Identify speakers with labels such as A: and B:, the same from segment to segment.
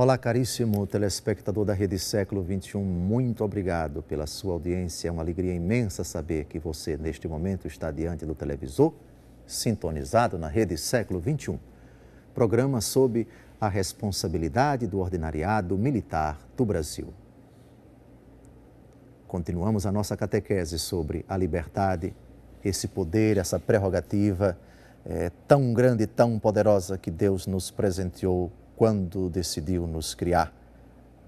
A: Olá, caríssimo telespectador da Rede Século XXI, muito obrigado pela sua audiência. É uma alegria imensa saber que você, neste momento, está diante do televisor, sintonizado na Rede Século XXI. Programa sob a responsabilidade do Ordinariado Militar do Brasil. Continuamos a nossa catequese sobre a liberdade, esse poder, essa prerrogativa tão grande e tão poderosa que Deus nos presenteou quando decidiu nos criar,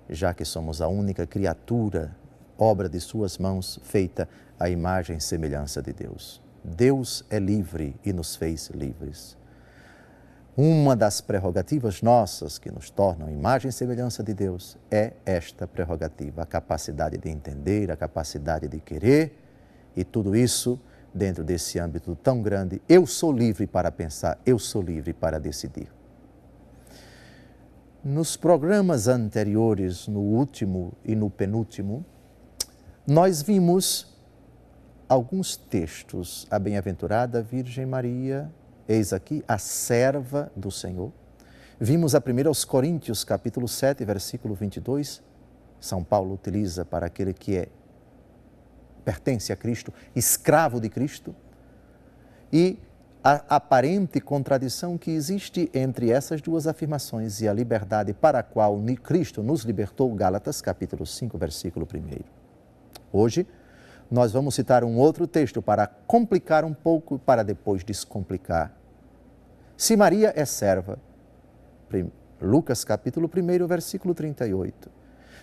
A: já que somos a única criatura, obra de suas mãos, feita à imagem e semelhança de Deus. Deus é livre e nos fez livres. Uma das prerrogativas nossas que nos tornam imagem e semelhança de Deus é esta prerrogativa, a capacidade de entender, a capacidade de querer, e tudo isso dentro desse âmbito tão grande. Eu sou livre para pensar, eu sou livre para decidir. Nos programas anteriores, no último e no penúltimo, nós vimos alguns textos. A bem-aventurada Virgem Maria, eis aqui a serva do Senhor. Vimos a 1 Coríntios, capítulo 7, versículo 22. São Paulo utiliza para aquele que pertence a Cristo, escravo de Cristo. E a aparente contradição que existe entre essas duas afirmações e a liberdade para a qual Cristo nos libertou, Gálatas, capítulo 5, versículo 1. Hoje, nós vamos citar um outro texto para complicar um pouco, para depois descomplicar. Se Maria é serva, Lucas, capítulo 1, versículo 38.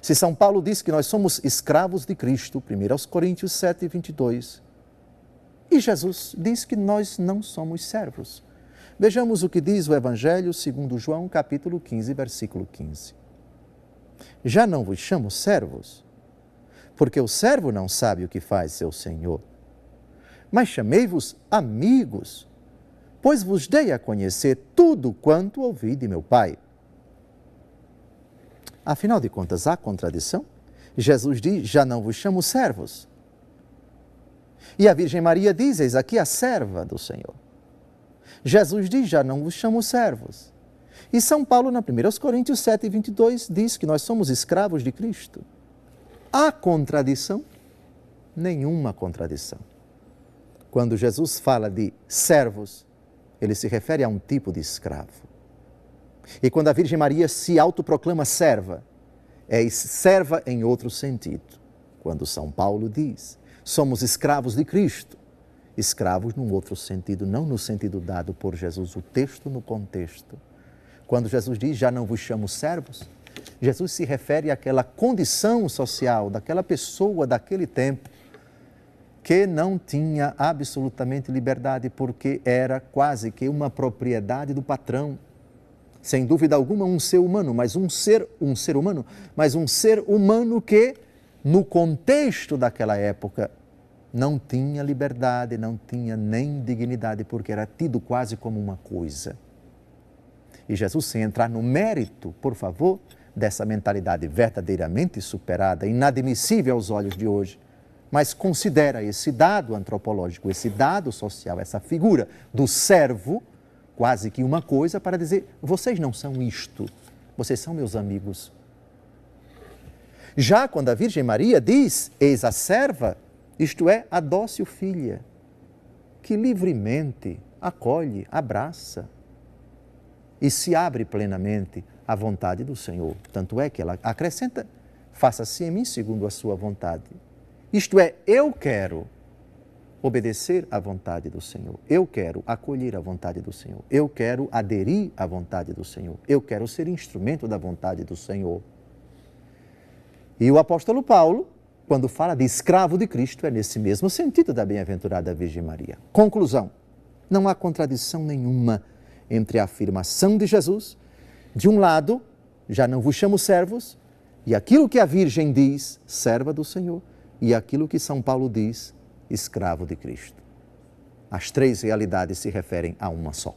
A: Se São Paulo diz que nós somos escravos de Cristo, 1 Coríntios 7, 22. E Jesus diz que nós não somos servos. Vejamos o que diz o Evangelho segundo João, capítulo 15, versículo 15. Já não vos chamo servos, porque o servo não sabe o que faz seu senhor. Mas chamei-vos amigos, pois vos dei a conhecer tudo quanto ouvi de meu Pai. Afinal de contas, há contradição? Jesus diz, já não vos chamo servos. E a Virgem Maria diz, eis aqui a serva do Senhor. Jesus diz, já não vos chamo servos. E São Paulo, na 1 Coríntios 7, 22, diz que nós somos escravos de Cristo. Há contradição? Nenhuma contradição. Quando Jesus fala de servos, ele se refere a um tipo de escravo. E quando a Virgem Maria se autoproclama serva, é serva em outro sentido. Quando São Paulo diz, somos escravos de Cristo, escravos num outro sentido, não no sentido dado por Jesus, o texto no contexto. Quando Jesus diz, já não vos chamo servos, Jesus se refere àquela condição social daquela pessoa daquele tempo que não tinha absolutamente liberdade porque era quase que uma propriedade do patrão. Sem dúvida alguma, um ser humano, mas um ser humano que, no contexto daquela época, não tinha liberdade, não tinha nem dignidade, porque era tido quase como uma coisa. E Jesus, sem entrar no mérito, por favor, dessa mentalidade verdadeiramente superada, inadmissível aos olhos de hoje, mas considera esse dado antropológico, esse dado social, essa figura do servo, quase que uma coisa para dizer, vocês não são isto, vocês são meus amigos. Já quando a Virgem Maria diz, eis a serva, isto é, a dócil filha, que livremente acolhe, abraça e se abre plenamente à vontade do Senhor. Tanto é que ela acrescenta, faça-se em mim segundo a sua vontade. Isto é, eu quero obedecer à vontade do Senhor. Eu quero acolher a vontade do Senhor. Eu quero aderir à vontade do Senhor. Eu quero ser instrumento da vontade do Senhor. E o apóstolo Paulo, quando fala de escravo de Cristo, é nesse mesmo sentido da bem-aventurada Virgem Maria. Conclusão, não há contradição nenhuma entre a afirmação de Jesus, de um lado, já não vos chamo servos, e aquilo que a Virgem diz, serva do Senhor, e aquilo que São Paulo diz, escravo de Cristo. As três realidades se referem a uma só.